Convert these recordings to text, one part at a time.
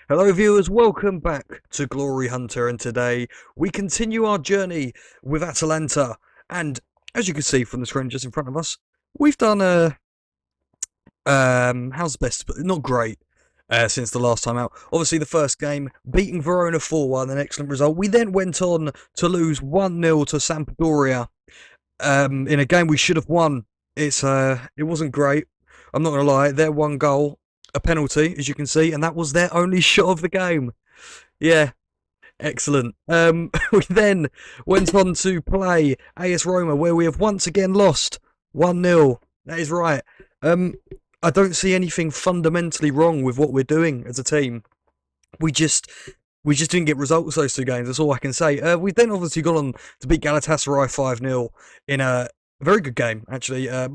Hello viewers, welcome back to Glory Hunter, and today we continue our journey with Atalanta. And as you can see from the screen just in front of us, we've done how's the best, but not great since the last time out. Obviously the first game, beating Verona 4-1, an excellent result. We then went on to lose 1-0 to Sampdoria in a game we should have won. It wasn't great. I'm not gonna lie, their one goal, a penalty, as you can see, and that was their only shot of the game. Yeah, excellent. We then went on to play AS Roma, where we have once again lost 1-0. That is right. I don't see anything fundamentally wrong with what we're doing as a team. We just didn't get results those two games. That's all I can say. We've then obviously gone on to beat Galatasaray 5-0 in a very good game, actually. A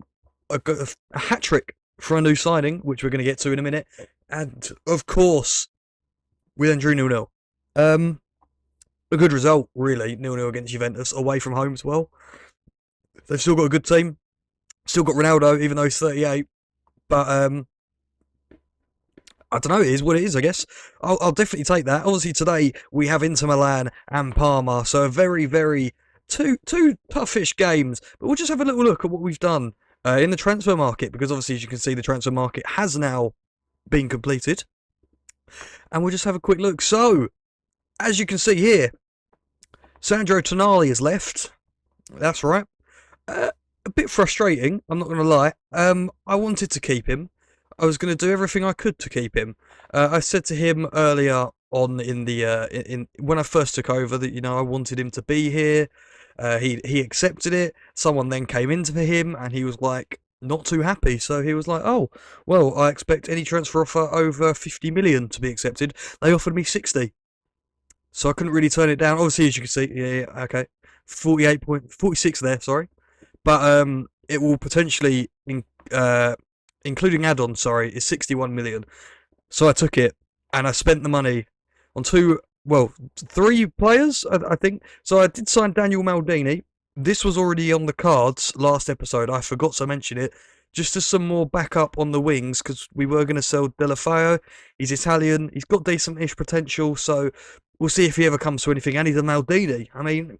hat trick for a new signing, which we're going to get to in a minute. And, of course, we then drew 0-0. A good result, really, 0-0 against Juventus, away from home as well. They've still got a good team. Still got Ronaldo, even though he's 38. But, I don't know, it is what it is, I guess. I'll definitely take that. Obviously, today we have Inter Milan and Parma, so a very, very two toughish games. But we'll just have a little look at what we've done in the transfer market, because obviously, as you can see, the transfer market has now been completed. And we'll just have a quick look. So, as you can see here, Sandro Tonali has left. That's right. A bit frustrating, I'm not going to lie. I wanted to keep him. I was going to do everything I could to keep him. I said to him earlier on in when I first took over that I wanted him to be here. He accepted it. Someone then came in for him, and he was like not too happy. So he was like, "Oh, well, I expect any transfer offer over 50 million to be accepted." They offered me 60, so I couldn't really turn it down. Obviously, as you can see, yeah, okay, 46 there. Sorry, but it will potentially including add-ons, sorry, is 61 million. So I took it, and I spent the money on three players, I think. So I did sign Daniel Maldini. This was already on the cards last episode. I forgot to mention it. Just as some more backup on the wings, because we were going to sell Delafeo. He's Italian. He's got decent-ish potential, so we'll see if he ever comes to anything. And he's a Maldini. I mean,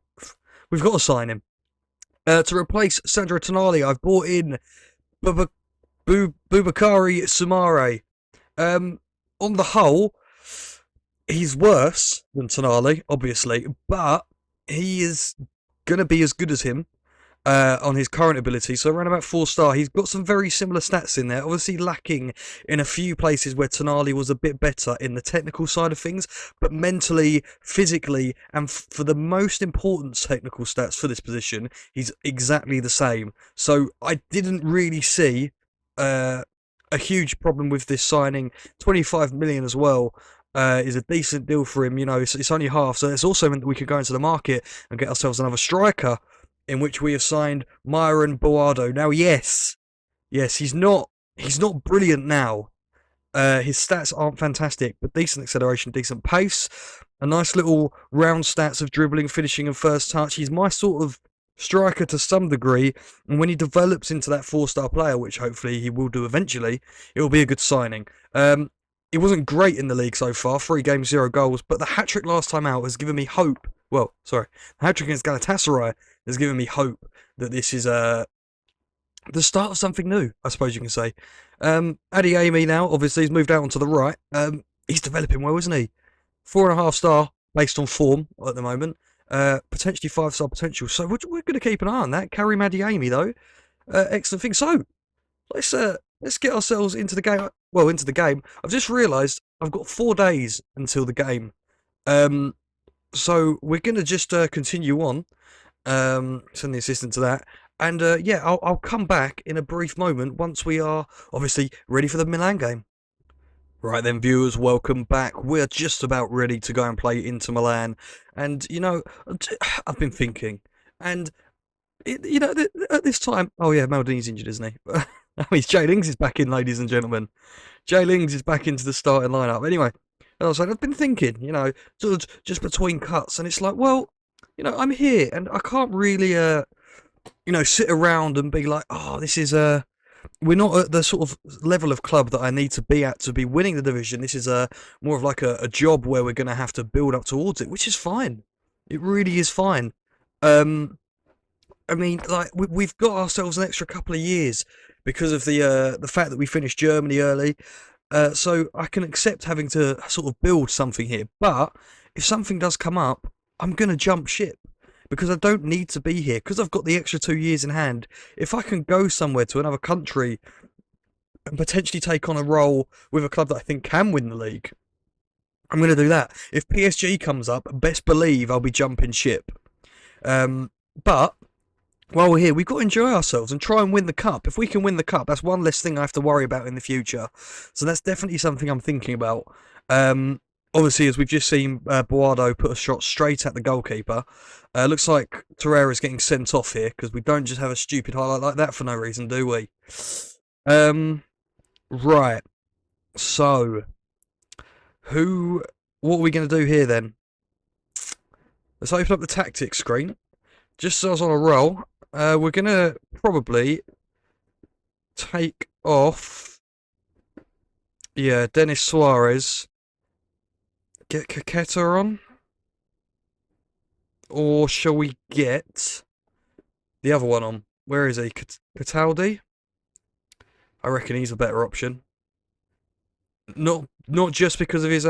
we've got to sign him. To replace Sandro Tonali, I've bought in Boubakary Soumare. On the whole, he's worse than Tonali, obviously, but he is going to be as good as him on his current ability. So around about 4-star, he's got some very similar stats in there. Obviously lacking in a few places where Tonali was a bit better in the technical side of things, but mentally, physically, and for the most important technical stats for this position, he's exactly the same. So I didn't really see a huge problem with this signing. 25 million as well is a decent deal for him. It's only half, so it's also meant that we could go into the market and get ourselves another striker, in which we have signed Myron Boado. Now, yes, he's not brilliant now. His stats aren't fantastic, but decent acceleration, decent pace, a nice little round stats of dribbling, finishing, and first touch. He's my sort of striker to some degree, and when he develops into that 4-star player, which hopefully he will do eventually, it will be a good signing. It wasn't great in the league so far, 3 games, 0 goals, but the hat-trick last time out has given me hope. Well, sorry, the hat-trick against Galatasaray has given me hope that this is the start of something new, I suppose you can say. Adeyemi now, obviously, he's moved out onto the right. He's developing well, isn't he? 4.5-star based on form at the moment. Potentially 5-star potential. So we're going to keep an eye on that. Karim Adeyemi, though. Excellent thing. So let's get ourselves into the game. Well, into the game. I've just realised I've got 4 days until the game. So we're going to just continue on. Send the assistant to that. And I'll come back in a brief moment once we are obviously ready for the Milan game. Right then, viewers, welcome back. We're just about ready to go and play Inter Milan. And, I've been thinking. And, at this time... Oh, yeah, Maldini's injured, isn't he? Jay Lings is back in, ladies and gentlemen. Jay Lings is back into the starting lineup. Anyway, and I was like, I've been thinking, sort of just between cuts. And it's like, well, I'm here. And I can't really, sit around and be like, oh, this is we're not at the sort of level of club that I need to be at to be winning the division. This is a more of like a job where we're going to have to build up towards it, which is fine. It really is fine. Um, I mean, like we've got ourselves an extra couple of years because of the fact that we finished Germany early. So I can accept having to sort of build something here. But if something does come up, I'm gonna jump ship because I don't need to be here because I've got the extra 2 years in hand. If I can go somewhere to another country and potentially take on a role with a club that I think can win the league, I'm gonna do that. If PSG comes up, best believe I'll be jumping ship. But while we're here, we've got to enjoy ourselves and try and win the cup. If we can win the cup, that's one less thing I have to worry about in the future. So that's definitely something I'm thinking about. Obviously, as we've just seen, Boado put a shot straight at the goalkeeper. Looks like Torreira's getting sent off here because we don't just have a stupid highlight like that for no reason, do we? Right. So, what are we going to do here then? Let's open up the tactics screen. Just so I was on a roll, we're going to probably take off, yeah, Denis Suarez, get Kaketa on, or shall we get the other one on? Where is he? Cataldi? I reckon he's a better option. Not just because of his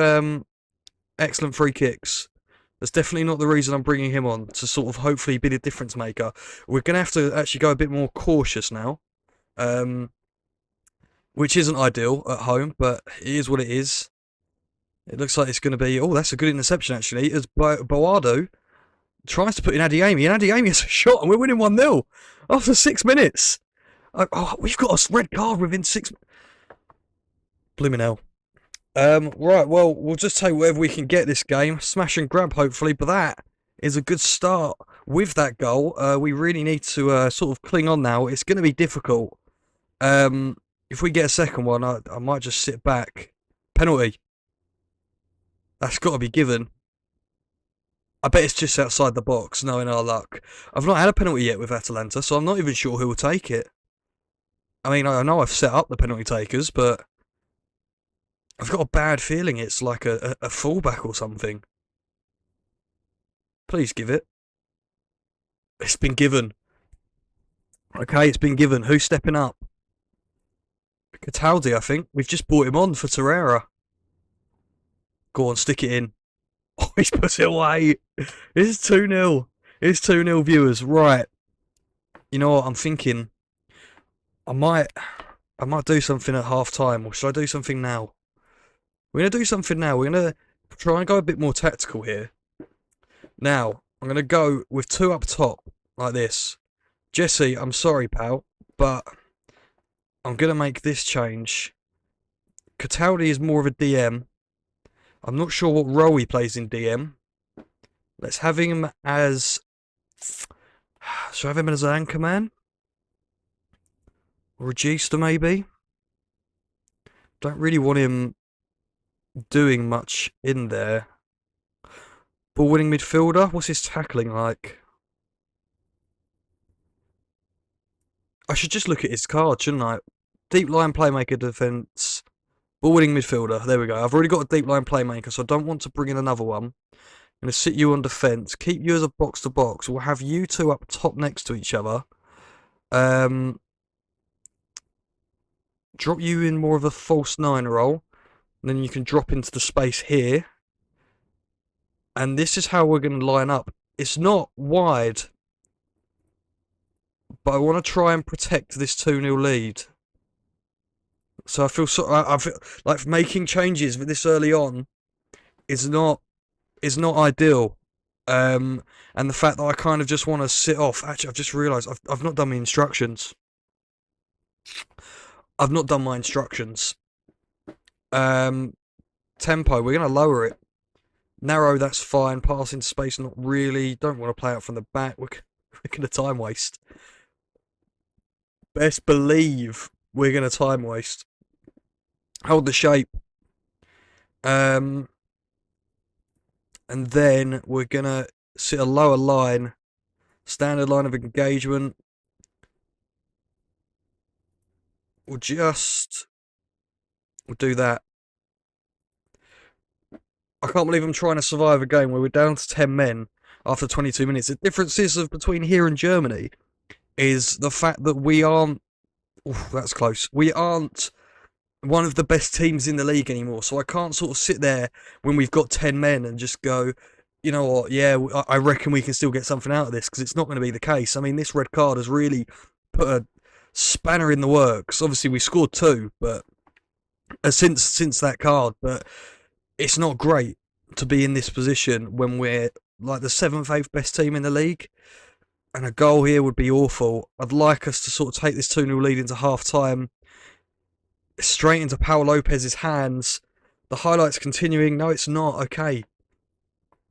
excellent free kicks. That's definitely not the reason I'm bringing him on, to sort of hopefully be the difference maker. We're going to have to actually go a bit more cautious now, which isn't ideal at home, but it is what it is. It looks like it's going to be... Oh, that's a good interception, actually. As Boado tries to put in Adeyemi, and Adeyemi has a shot, and we're winning 1-0 after 6 minutes. Oh, we've got a red card within 6... Blooming hell. Right, well, we'll just take whatever we can get this game. Smash and grab, hopefully, but that is a good start with that goal. We really need to sort of cling on now. It's going to be difficult. If we get a second one, I might just sit back. Penalty. That's got to be given. I bet it's just outside the box, knowing our luck. I've not had a penalty yet with Atalanta, so I'm not even sure who will take it. I mean, I know I've set up the penalty takers, but I've got a bad feeling it's like a fullback or something. Please give it. It's been given. Okay, it's been given. Who's stepping up? Cataldi, I think. We've just brought him on for Torreira. Go on, stick it in. Oh, he's put it away. It's 2-0. It's 2-0, viewers. Right. You know what? I'm thinking I might do something at half time, or should I do something now? We're going to do something now. We're going to try and go a bit more tactical here. Now, I'm going to go with 2 up top, like this. Jesse, I'm sorry, pal, but I'm going to make this change. Cataldi is more of a DM. I'm not sure what role he plays in DM. Let's have him as... Should I have him as an anchor man? Regista, maybe? Don't really want him doing much in there. Ball winning midfielder? What's his tackling like? I should just look at his card, shouldn't I? Deep line playmaker defence. Ball winning midfielder. There we go. I've already got a deep line playmaker, so I don't want to bring in another one. I'm going to sit you on defence. Keep you as a box to box. We'll have you two up top next to each other. Drop you in more of a false 9 role. And then you can drop into the space here. And this is how we're going to line up. It's not wide, but I want to try and protect this 2-0 lead. So I feel I feel like making changes this early on is not ideal. And the fact that I kind of just want to sit off. Actually, I've just realised I've not done my instructions. I've not done my instructions. Tempo, we're going to lower it. Narrow, that's fine. Passing space, not really. Don't want to play out from the back. We're going to time waste. Best believe we're going to time waste. Hold the shape. And then we're going to sit a lower line. Standard line of engagement. We'll do that. I can't believe I'm trying to survive a game where we're down to 10 men after 22 minutes. The differences between here and Germany is the fact that we aren't. Oof, that's close. We aren't one of the best teams in the league anymore. So I can't sort of sit there when we've got 10 men and just go, you know what, yeah, I reckon we can still get something out of this, because it's not going to be the case. I mean, this red card has really put a spanner in the works. Obviously, we scored 2, but since that card, but it's not great to be in this position when we're like the 7th, 8th best team in the league. And a goal here would be awful. I'd like us to sort of take this 2-0 lead into half time. Straight into Paul Lopez's hands. The highlight's continuing. No, it's not. Okay.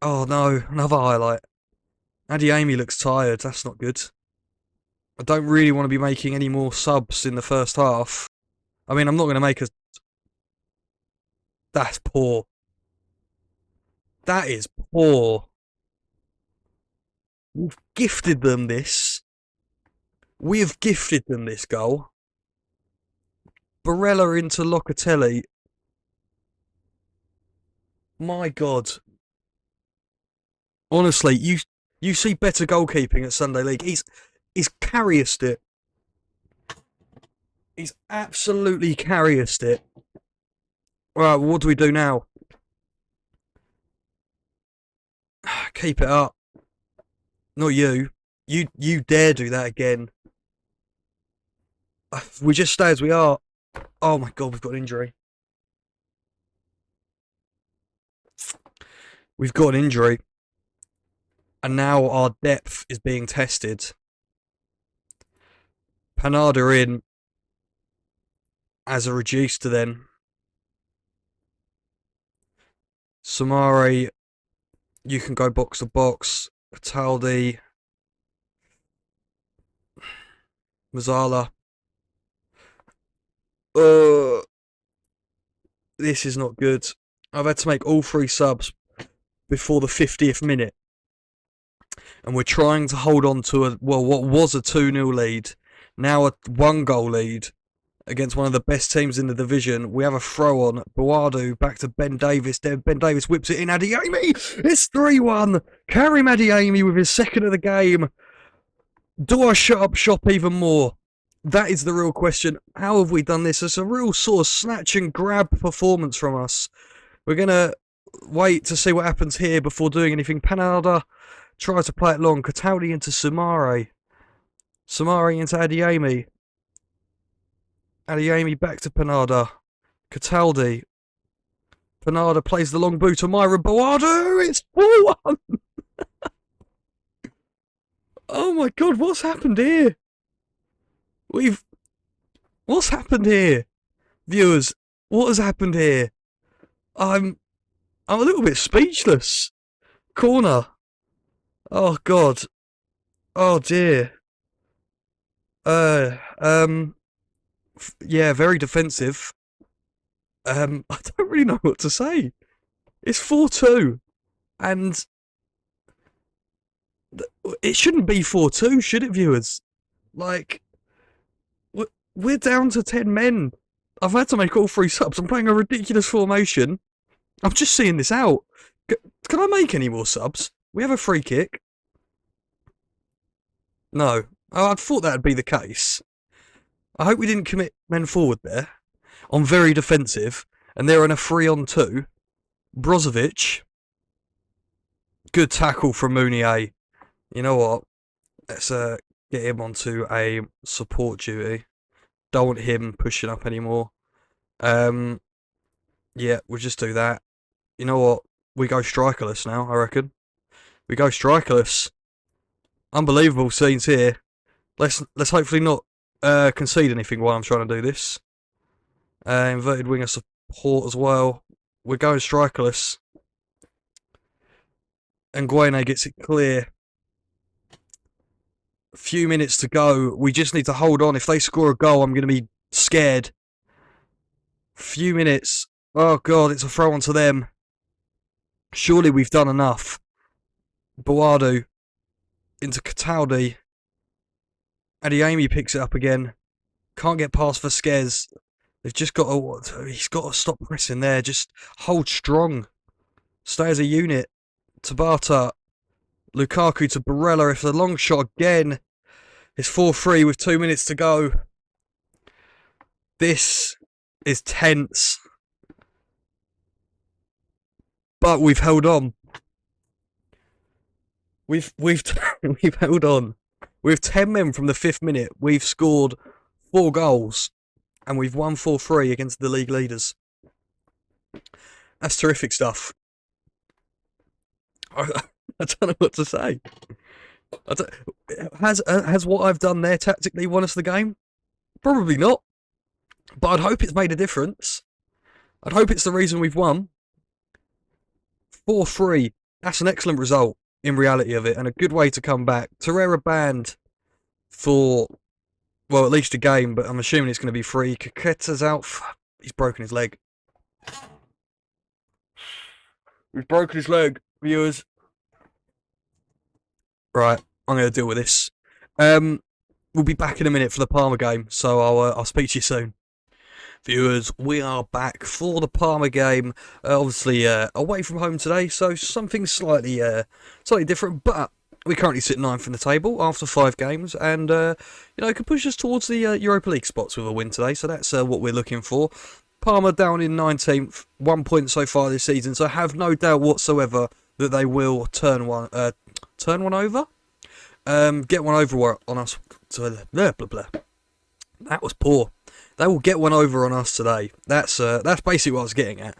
Oh no, another highlight. Adeyemi looks tired. That's not good. I don't really want to be making any more subs in the first half. I mean, I'm not going to make a... That's poor. That is poor. We've gifted them this. We have gifted them this goal. Barella into Locatelli. My God. Honestly, you see better goalkeeping at Sunday League. He's carriest it. He's absolutely carriest it. Right, well, what do we do now? Keep it up. Not you. You dare do that again. We just stay as we are. Oh my God, we've got an injury. We've got an injury. And now our depth is being tested. Panada in as a reduced to then. Samari, you can go box to box. Cataldi. Mazzala. This is not good. I've had to make all 3 subs before the 50th minute. And we're trying to hold on to what was a 2-0 lead, now a 1-goal lead against one of the best teams in the division. We have a throw on. Boadu back to Ben Davis. Ben Davis whips it in. Adeyemi. It's 3-1. Karim Adeyemi with his 2nd of the game. Do I shut up shop even more? That is the real question. How have we done this? It's a real sort of snatch and grab performance from us. We're going to wait to see what happens here before doing anything. Panada tries to play it long. Cataldi into Samari. Samari into Adeyemi. Adeyemi back to Panada. Cataldi. Panada plays the long boot to Myron Boadu. It's 4-1. Oh my God, what's happened here? What's happened here? Viewers, what has happened here? I'm a little bit speechless. Corner. Oh God. Oh dear. Yeah, very defensive. I don't really know what to say. It's 4-2. And it shouldn't be 4-2, should it, viewers? Like, we're down to 10 men. I've had to make all 3 subs. I'm playing a ridiculous formation. I'm just seeing this out. Can I make any more subs? We have a free kick. No. Oh, I'd thought that'd be the case. I hope we didn't commit men forward there. On very defensive. And they're in a 3-on-2. Brozovic. Good tackle from Mounier. You know what? Let's get him onto a support duty. Don't want him pushing up anymore. Yeah, we'll just do that. You know what? We go strikerless now, I reckon. We go strikerless. Unbelievable scenes here. Let's hopefully not concede anything while I'm trying to do this. Inverted winger support as well. We're going strikerless. And Guene gets it clear. A few minutes to go. We just need to hold on. If they score a goal, I'm going to be scared. Few minutes. Oh God, it's a throw onto them. Surely we've done enough. Boadu into Cataldi. Adeyemi picks it up again. Can't get past Vasquez. They've just got to. He's got to stop pressing there. Just hold strong. Stay as a unit. Tabata. Lukaku to Barella. If the long shot again. It's 4-3 with 2 minutes to go. This is tense. But we've held on. We've held on. With 10 men from the 5th minute, we've scored 4 goals. And we've won 4-3 against the league leaders. That's terrific stuff. I don't know what to say. Has what I've done there tactically won us the game? Probably not. But I'd hope it's made a difference. I'd hope it's the reason we've won. 4-3. That's an excellent result in reality of it, and a good way to come back. Torreira banned for, well, at least a game, but I'm assuming it's going to be free. Caqueta's out. He's broken his leg. He's broken his leg, viewers. Right, I'm going to deal with this. We'll be back in a minute for the Parma game, so I'll speak to you soon. Viewers, we are back for the Parma game. Obviously, away from home today, so something slightly different. But we currently sit 9th in the table after 5 games, and could push us towards the Europa League spots with a win today. So that's what we're looking for. Parma down in 19th, 1 point so far this season. So I have no doubt whatsoever that they will turn one over, get one over on us. Blah blah blah. That was poor. They will get one over on us today. That's basically what I was getting at.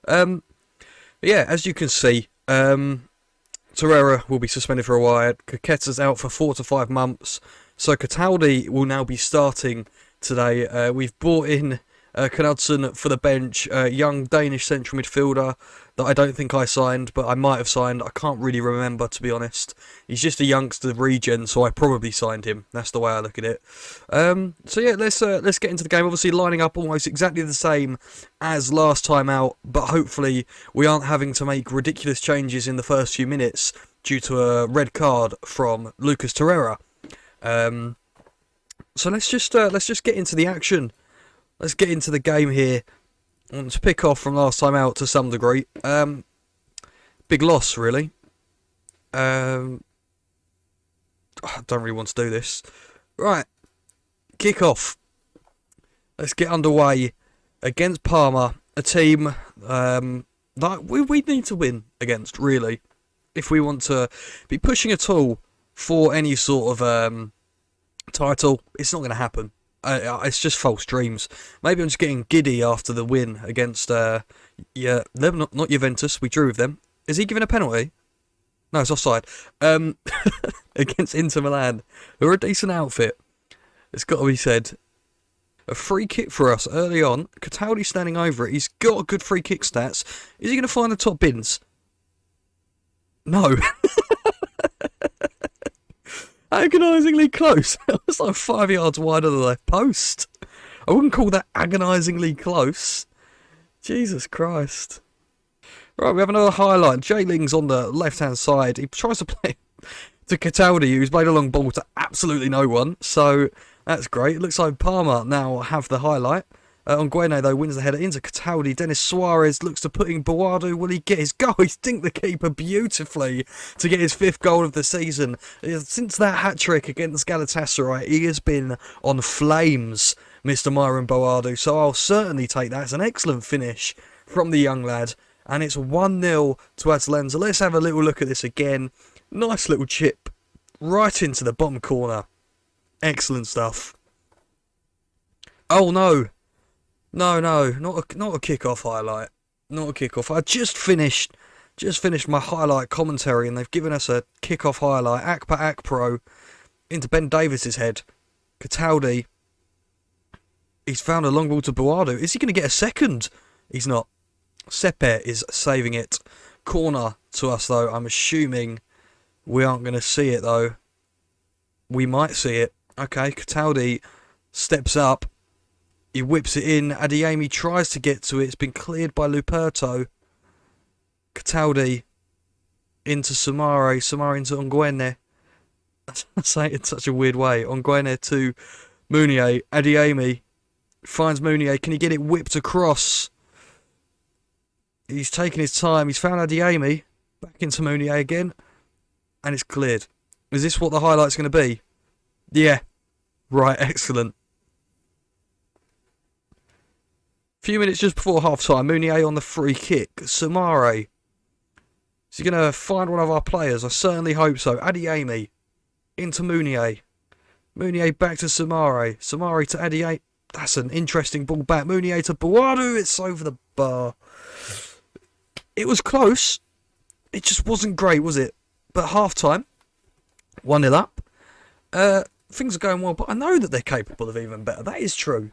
Yeah, as you can see, Torreira will be suspended for a while. Caqueta's out for 4 to 5 months. So Cataldi will now be starting today. We've brought in Knudsen for the bench, young Danish central midfielder that I don't think I signed, but I might have signed. I can't really remember, to be honest. He's just a youngster regen, so I probably signed him. That's the way I look at it. So yeah, let's get into the game. Obviously, lining up almost exactly the same as last time out, but hopefully we aren't having to make ridiculous changes in the first few minutes due to a red card from Lucas Torreira. So let's just get into the action. Let's get into the game here. I want to pick off from last time out to some degree. Big loss, really. I don't really want to do this. Right. Kick off. Let's get underway against Parma, a team that we need to win against, really. If we want to be pushing at all for any sort of title, it's not going to happen. It's just false dreams. Maybe I'm just getting giddy after the win against not Juventus. We drew with them. Is he given a penalty? No, it's offside. Against Inter Milan, who are a decent outfit. It's got to be said. A free kick for us early on. Cataldi standing over it. He's got good free kick stats. Is he going to find the top bins? No. Agonisingly close. It was like 5 yards wide of the left post. I wouldn't call that agonisingly close. Jesus Christ. Right, we have another highlight. J-Ling's on the left-hand side. He tries to play to Cataldi, who's played a long ball to absolutely no one. So that's great. It looks like Parma now have the highlight. Onguene, though, wins the header into Cataldi. Denis Suarez looks to put in Boadu. Will he get his goal? He's dinked the keeper beautifully to get his 5th goal of the season. Since that hat-trick against Galatasaray, he has been on flames, Mr. Myron Boadu. So I'll certainly take that. It's an excellent finish from the young lad. And it's 1-0 to Atalanta. Let's have a little look at this again. Nice little chip right into the bottom corner. Excellent stuff. Oh, no. No, not a kick-off highlight. Not a kick-off. I just finished my highlight commentary, and they've given us a kick-off highlight. Akpro into Ben Davis's head. Cataldi. He's found a long ball to Boadu. Is he going to get a second? He's not. Sepe is saving it. Corner to us, though. I'm assuming we aren't going to see it, though. We might see it. Okay, Cataldi steps up. He whips it in. Adeyemi tries to get to it. It's been cleared by Luperto. Cataldi into Samare. Samare into Onguene. I say it in such a weird way. Onguene to Mounier, Adeyemi finds Mounier. Can he get it whipped across? He's taking his time. He's found Adeyemi. Back into Mounier again. And it's cleared. Is this what the highlight's going to be? Yeah. Right, excellent. Few minutes just before half-time. Mounier on the free kick. Soumaré. Is he going to find one of our players? I certainly hope so. Adeyemi. Into Mounier. Mounier back to Soumaré. Soumaré to Adeyemi. That's an interesting ball back. Mounier to Bouadou. It's over the bar. It was close. It just wasn't great, was it? But half-time. 1-0 up. Things are going well, but I know that they're capable of even better. That is true.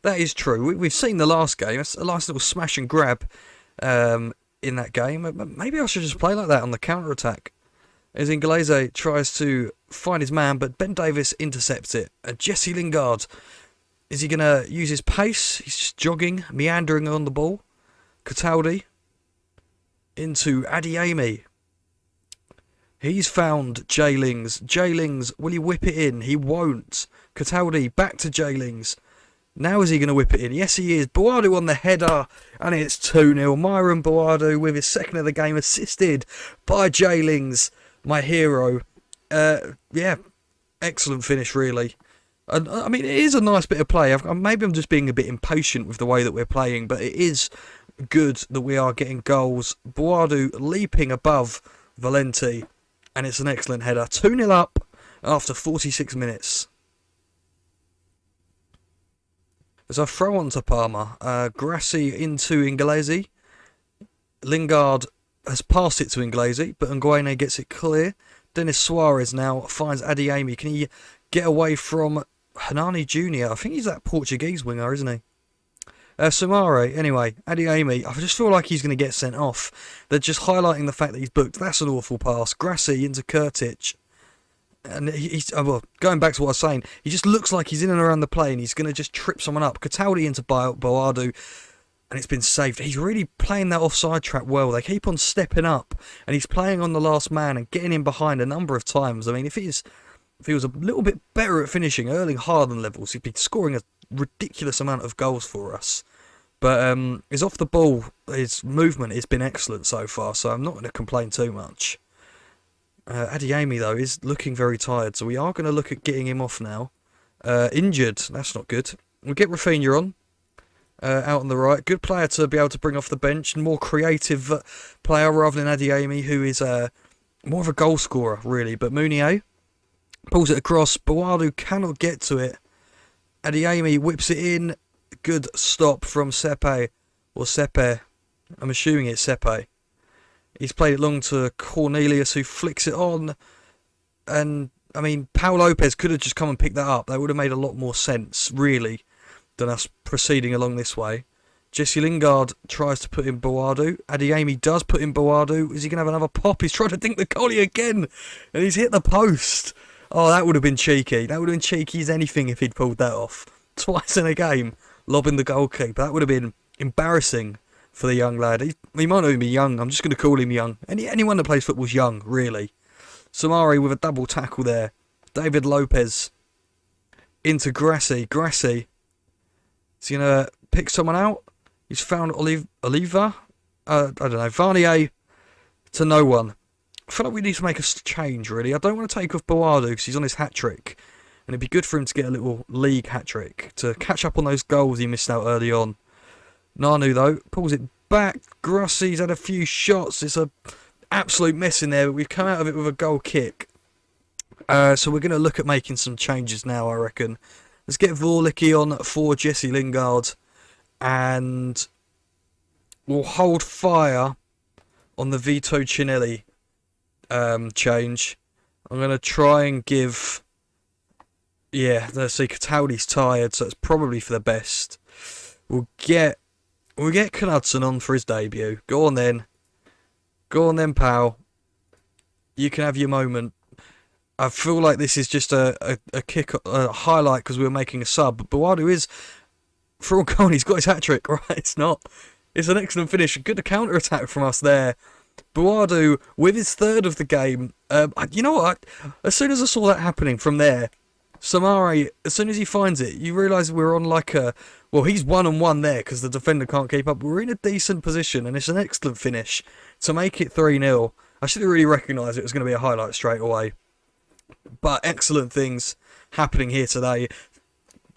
That is true. We've seen the last game. It's a nice little smash and grab in that game. Maybe I should just play like that on the counter-attack. As Inglese tries to find his man, but Ben Davies intercepts it. Jesse Lingard. Is he going to use his pace? He's just jogging, meandering on the ball. Cataldi. Into Adeyemi. He's found J-Lings. J-Lings, will he whip it in? He won't. Cataldi, back to J-Lings. Now is he going to whip it in? Yes, he is. Bouadou on the header, and it's 2-0. Myron Bouadou with his second of the game, assisted by J-Lings, my hero. Yeah, excellent finish, really. I mean, it is a nice bit of play. Maybe I'm just being a bit impatient with the way that we're playing, but it is good that we are getting goals. Bouadou leaping above Valenti, and it's an excellent header. 2-0 up after 46 minutes. As I throw on to Palmer, Grassi into Inglese. Lingard has passed it to Inglese, but Nguene gets it clear. Denis Suarez now finds Adeyemi. Can he get away from Hernani Jr.? I think he's that Portuguese winger, isn't he? Soumaré, anyway, Adeyemi, I just feel like he's going to get sent off. They're just highlighting the fact that he's booked. That's an awful pass. Grassi into Kurtic. And he's well, going back to what I was saying, he just looks like he's in and around the play and he's going to just trip someone up. Cataldi into Bouadou, and it's been saved. He's really playing that offside trap well. They keep on stepping up, and he's playing on the last man and getting in behind a number of times. I mean, if he was a little bit better at finishing, Erling Haaland levels, he'd be scoring a ridiculous amount of goals for us. But his off the ball, his movement has been excellent so far, so I'm not going to complain too much. Adeyemi, though, is looking very tired, so we are going to look at getting him off now. Injured, that's not good. We'll get Rafinha on, out on the right. Good player to be able to bring off the bench, more creative player rather than Adeyemi, who is more of a goal scorer, really. But Mounier pulls it across. Bouadou cannot get to it. Adeyemi whips it in. Good stop from Sepe, or Sepe. I'm assuming it's Sepe. He's played it long to Cornelius, who flicks it on. And, I mean, Pau Lopez could have just come and picked that up. That would have made a lot more sense, really, than us proceeding along this way. Jesse Lingard tries to put in Bouadou. Adeyemi does put in Bouadou. Is he going to have another pop? He's trying to dink the goalie again. And he's hit the post. Oh, that would have been cheeky. That would have been cheeky as anything if he'd pulled that off. Twice in a game, lobbing the goalkeeper. That would have been embarrassing for the young lad. He might not even be young. I'm just going to call him young. Anyone that plays football's young, really. Soumaré with a double tackle there. David Lopez into Grassi. Grassi is he going to pick someone out. He's found Oliva. I don't know. Varnier to no one. I feel like we need to make a change, really. I don't want to take off Bouadou because he's on his hat-trick. And it'd be good for him to get a little league hat-trick to catch up on those goals he missed out early on. Nanu, though, pulls it back. Grassi's had a few shots. It's an absolute mess in there, but we've come out of it with a goal kick. So we're going to look at making some changes now, I reckon. Let's get Vorlicki on for Jesse Lingard. And we'll hold fire on the Vito Cinelli change. I'm going to try and give... Yeah, let's see, Cataldi's tired, so it's probably for the best. We'll get Knudsen on for his debut. Go on then. Go on then, pal. You can have your moment. I feel like this is just a highlight because we were making a sub. But Bouadou is, for all gone, he's got his hat-trick, right? It's not. It's an excellent finish. A good counter-attack from us there. Bouadou with his third of the game. You know what? As soon as I saw that happening from there, Samari, as soon as he finds it, you realise we're on like a... Well, he's 1-on-1 there because the defender can't keep up. We're in a decent position, and it's an excellent finish to make it 3-0. I should have really recognised it was going to be a highlight straight away. But excellent things happening here today.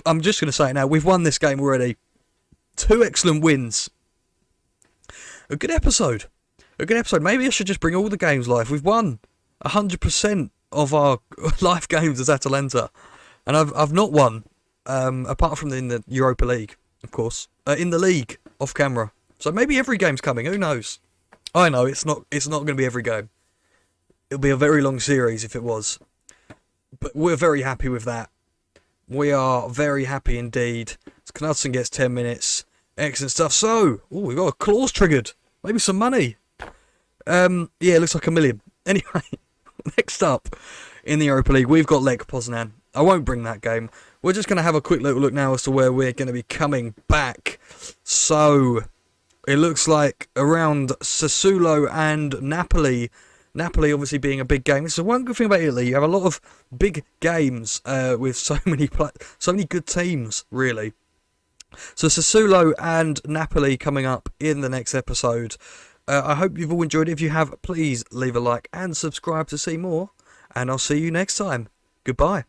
I'm just going to say it now. We've won this game already. 2 excellent wins. A good episode. A good episode. Maybe I should just bring all the games live. We've won 100% of our live games as Atalanta. And I've not won, apart from in the Europa League, of course. In the league, off camera. So maybe every game's coming. Who knows? I know, it's not going to be every game. It'll be a very long series if it was. But we're very happy with that. We are very happy indeed. Knudsen gets 10 minutes. Excellent stuff. So, we've got a clause triggered. Maybe some money. Yeah, it looks like $1 million. Anyway, next up in the Europa League, we've got Lech Poznan. I won't bring that game. We're just going to have a quick little look now as to where we're going to be coming back. So, it looks like around Sassuolo and Napoli. Napoli obviously being a big game. This is one good thing about Italy. You have a lot of big games with so many good teams, really. So Sassuolo and Napoli coming up in the next episode. I hope you've all enjoyed it. If you have, please leave a like and subscribe to see more. And I'll see you next time. Goodbye.